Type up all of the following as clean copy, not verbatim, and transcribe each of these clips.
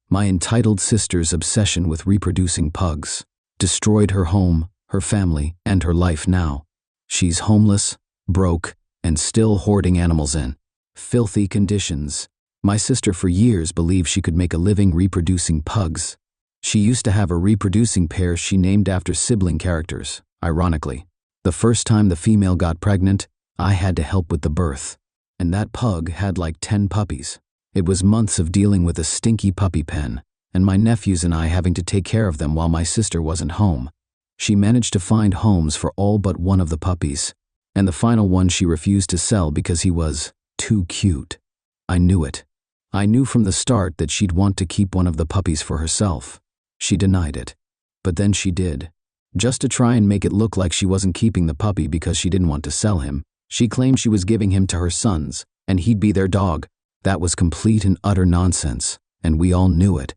My entitled sister's obsession with reproducing pugs destroyed her home, her family, and her life now. She's homeless, broke, and still hoarding animals in filthy conditions. My sister for years believed she could make a living reproducing pugs. She used to have a reproducing pair she named after sibling characters. Ironically, the first time the female got pregnant, I had to help with the birth. And that pug had like 10 puppies. It was months of dealing with a stinky puppy pen, and my nephews and I having to take care of them while my sister wasn't home. She managed to find homes for all but one of the puppies, and the final one she refused to sell because he was too cute. I knew it. I knew from the start that she'd want to keep one of the puppies for herself. She denied it. But then she did. Just to try and make it look like she wasn't keeping the puppy because she didn't want to sell him, she claimed she was giving him to her sons, and he'd be their dog. That was complete and utter nonsense, and we all knew it.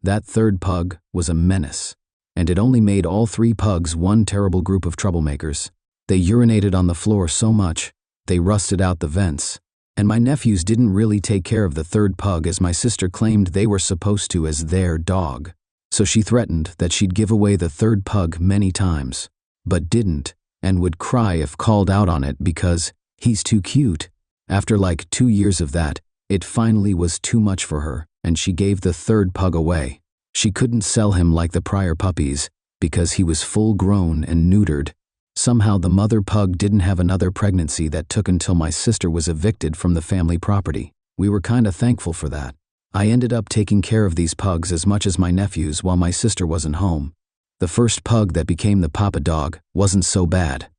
That third pug was a menace, and it only made all 3 pugs one terrible group of troublemakers. They urinated on the floor so much, they rusted out the vents. And my nephews didn't really take care of the third pug as my sister claimed they were supposed to as their dog. So she threatened that she'd give away the third pug many times, but didn't, and would cry if called out on it because he's too cute. After like 2 years of that, it finally was too much for her, and she gave the third pug away. She couldn't sell him like the prior puppies because he was full grown and neutered. Somehow the mother pug didn't have another pregnancy that took until my sister was evicted from the family property. We were kinda thankful for that. I ended up taking care of these pugs as much as my nephews while my sister wasn't home. The first pug that became the papa dog wasn't so bad,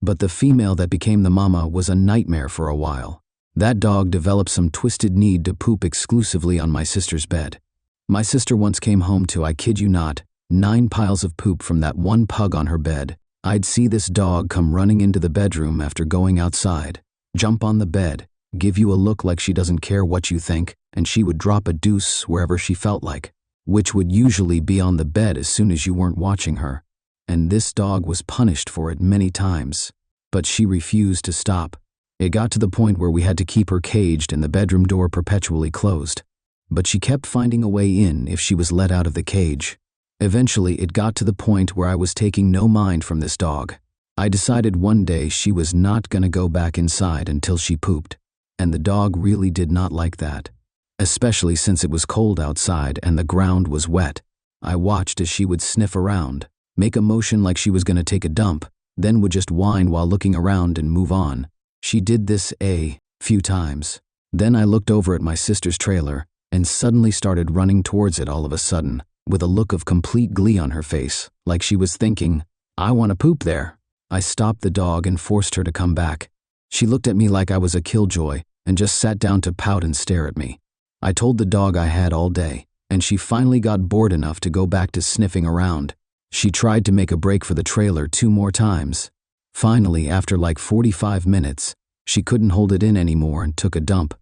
but the female that became the mama was a nightmare for a while. That dog developed some twisted need to poop exclusively on my sister's bed. My sister once came home to, I kid you not, 9 piles of poop from that one pug on her bed. I'd see this dog come running into the bedroom after going outside, jump on the bed, give you a look like she doesn't care what you think, and she would drop a deuce wherever she felt like, which would usually be on the bed as soon as you weren't watching her. And this dog was punished for it many times, but she refused to stop. It got to the point where we had to keep her caged and the bedroom door perpetually closed. But she kept finding a way in if she was let out of the cage. Eventually, it got to the point where I was taking no mind from this dog. I decided one day she was not gonna go back inside until she pooped, and the dog really did not like that, especially since it was cold outside and the ground was wet. I watched as she would sniff around, make a motion like she was gonna take a dump, then would just whine while looking around and move on. She did this a few times. Then I looked over at my sister's trailer and suddenly started running towards it all of a sudden, with a look of complete glee on her face, like she was thinking, I want to poop there. I stopped the dog and forced her to come back. She looked at me like I was a killjoy and just sat down to pout and stare at me. I told the dog I had all day, and she finally got bored enough to go back to sniffing around. She tried to make a break for the trailer 2 more times. Finally, after like 45 minutes, she couldn't hold it in anymore and took a dump.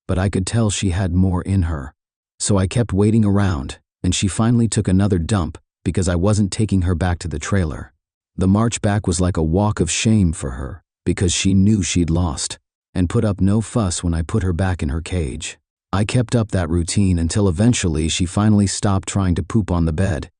But I could tell she had more in her. So I kept waiting around, and she finally took another dump because I wasn't taking her back to the trailer. The march back was like a walk of shame for her because she knew she'd lost and put up no fuss when I put her back in her cage. I kept up that routine until eventually she finally stopped trying to poop on the bed.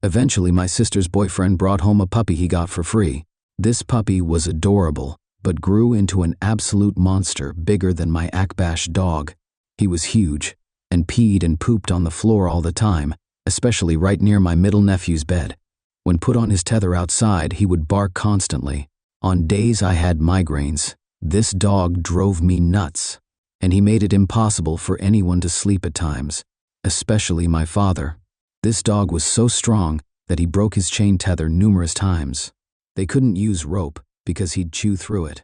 Eventually my sister's boyfriend brought home a puppy he got for free. This puppy was adorable, but grew into an absolute monster bigger than my Akbash dog. He was huge, and peed and pooped on the floor all the time, especially right near my middle nephew's bed. When put on his tether outside, he would bark constantly. On days I had migraines, this dog drove me nuts, and he made it impossible for anyone to sleep at times, especially my father. This dog was so strong that he broke his chain tether numerous times. They couldn't use rope because he'd chew through it.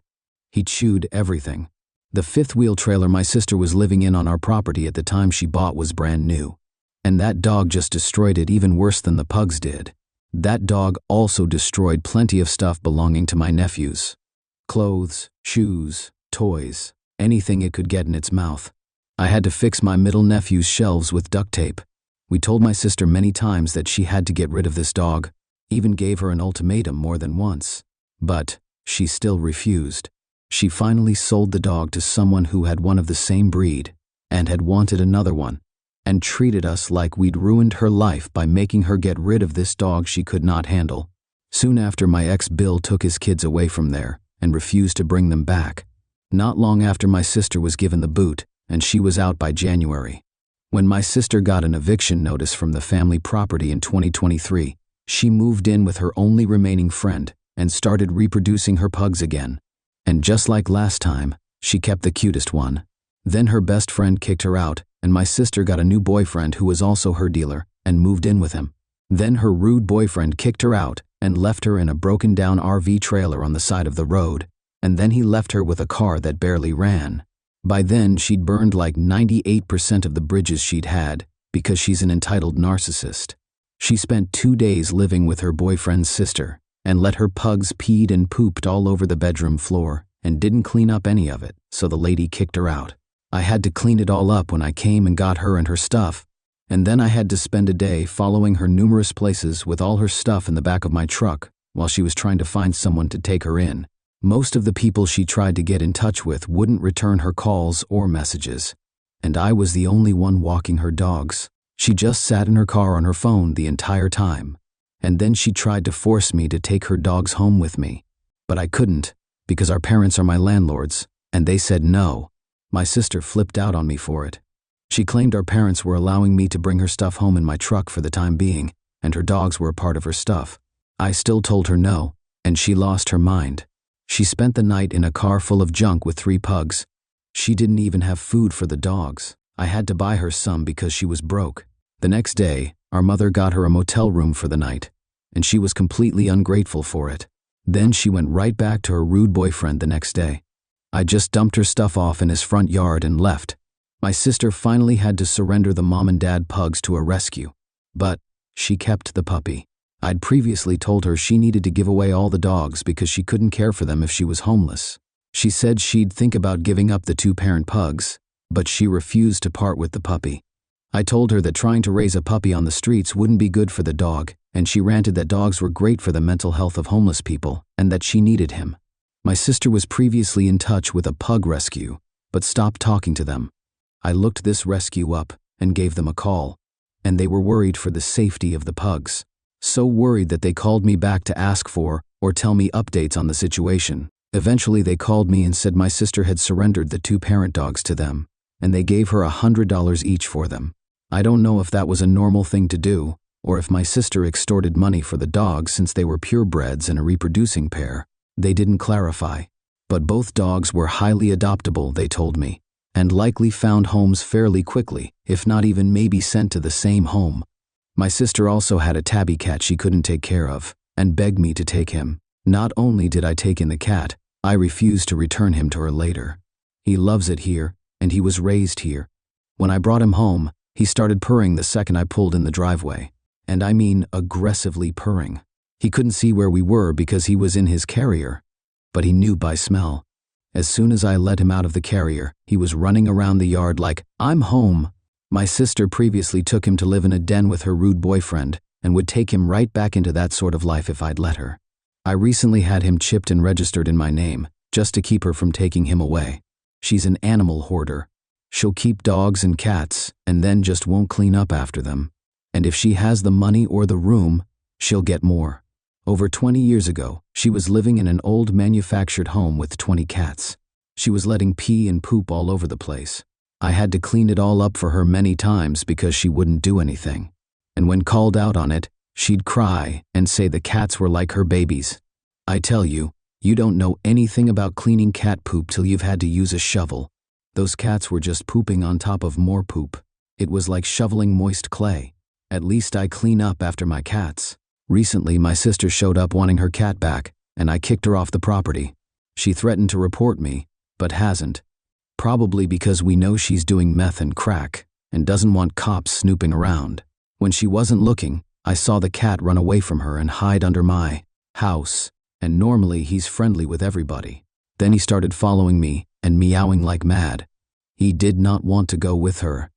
He chewed everything. The 5th-wheel trailer my sister was living in on our property at the time she bought was brand new, and that dog just destroyed it even worse than the pugs did. That dog also destroyed plenty of stuff belonging to my nephews. Clothes, shoes, toys, anything it could get in its mouth. I had to fix my middle nephew's shelves with duct tape. We told my sister many times that she had to get rid of this dog, even gave her an ultimatum more than once. But she still refused. She finally sold the dog to someone who had one of the same breed and had wanted another one. and treated us like we'd ruined her life by making her get rid of this dog she could not handle. Soon after, my ex Bill took his kids away from there and refused to bring them back. Not long after, my sister was given the boot, and she was out by January. When my sister got an eviction notice from the family property in 2023, she moved in with her only remaining friend and started reproducing her pugs again. And just like last time, she kept the cutest one. Then her best friend kicked her out, and my sister got a new boyfriend who was also her dealer and moved in with him. Then her rude boyfriend kicked her out and left her in a broken-down RV trailer on the side of the road, and then he left her with a car that barely ran. By then, she'd burned like 98% of the bridges she'd had because she's an entitled narcissist. She spent 2 days living with her boyfriend's sister and let her pugs peed and pooped all over the bedroom floor and didn't clean up any of it, so the lady kicked her out. I had to clean it all up when I came and got her and her stuff, and then I had to spend a day following her numerous places with all her stuff in the back of my truck while she was trying to find someone to take her in. Most of the people she tried to get in touch with wouldn't return her calls or messages, and I was the only one walking her dogs. She just sat in her car on her phone the entire time, and then she tried to force me to take her dogs home with me. But I couldn't, because our parents are my landlords, and they said no. My sister flipped out on me for it. She claimed our parents were allowing me to bring her stuff home in my truck for the time being, and her dogs were a part of her stuff. I still told her no, and she lost her mind. She spent the night in a car full of junk with 3 pugs. She didn't even have food for the dogs. I had to buy her some because she was broke. The next day, our mother got her a motel room for the night, and she was completely ungrateful for it. Then she went right back to her rude boyfriend the next day. I just dumped her stuff off in his front yard and left. My sister finally had to surrender the mom and dad pugs to a rescue, but she kept the puppy. I'd previously told her she needed to give away all the dogs because she couldn't care for them if she was homeless. She said she'd think about giving up the 2-parent pugs, but she refused to part with the puppy. I told her that trying to raise a puppy on the streets wouldn't be good for the dog, and she ranted that dogs were great for the mental health of homeless people and that she needed him. My sister was previously in touch with a pug rescue, but stopped talking to them. I looked this rescue up and gave them a call, and they were worried for the safety of the pugs. So worried that they called me back to ask for or tell me updates on the situation. Eventually they called me and said my sister had surrendered the 2-parent dogs to them, and they gave her $100 each for them. I don't know if that was a normal thing to do, or if my sister extorted money for the dogs since they were purebreds and a reproducing pair. They didn't clarify, but both dogs were highly adoptable, they told me, and likely found homes fairly quickly, if not even maybe sent to the same home. My sister also had a tabby cat she couldn't take care of, and begged me to take him. Not only did I take in the cat, I refused to return him to her later. He loves it here, and he was raised here. When I brought him home, he started purring the second I pulled in the driveway, and I mean aggressively purring. He couldn't see where we were because he was in his carrier, but he knew by smell. As soon as I let him out of the carrier, he was running around the yard like, "I'm home." My sister previously took him to live in a den with her rude boyfriend and would take him right back into that sort of life if I'd let her. I recently had him chipped and registered in my name, just to keep her from taking him away. She's an animal hoarder. She'll keep dogs and cats and then just won't clean up after them. And if she has the money or the room, she'll get more. Over 20 years ago, she was living in an old manufactured home with 20 cats. She was letting pee and poop all over the place. I had to clean it all up for her many times because she wouldn't do anything. And when called out on it, she'd cry and say the cats were like her babies. I tell you, you don't know anything about cleaning cat poop till you've had to use a shovel. Those cats were just pooping on top of more poop. It was like shoveling moist clay. At least I clean up after my cats. Recently, my sister showed up wanting her cat back, and I kicked her off the property. She threatened to report me, but hasn't. Probably because we know she's doing meth and crack, and doesn't want cops snooping around. When she wasn't looking, I saw the cat run away from her and hide under my house, and normally he's friendly with everybody. Then he started following me and meowing like mad. He did not want to go with her,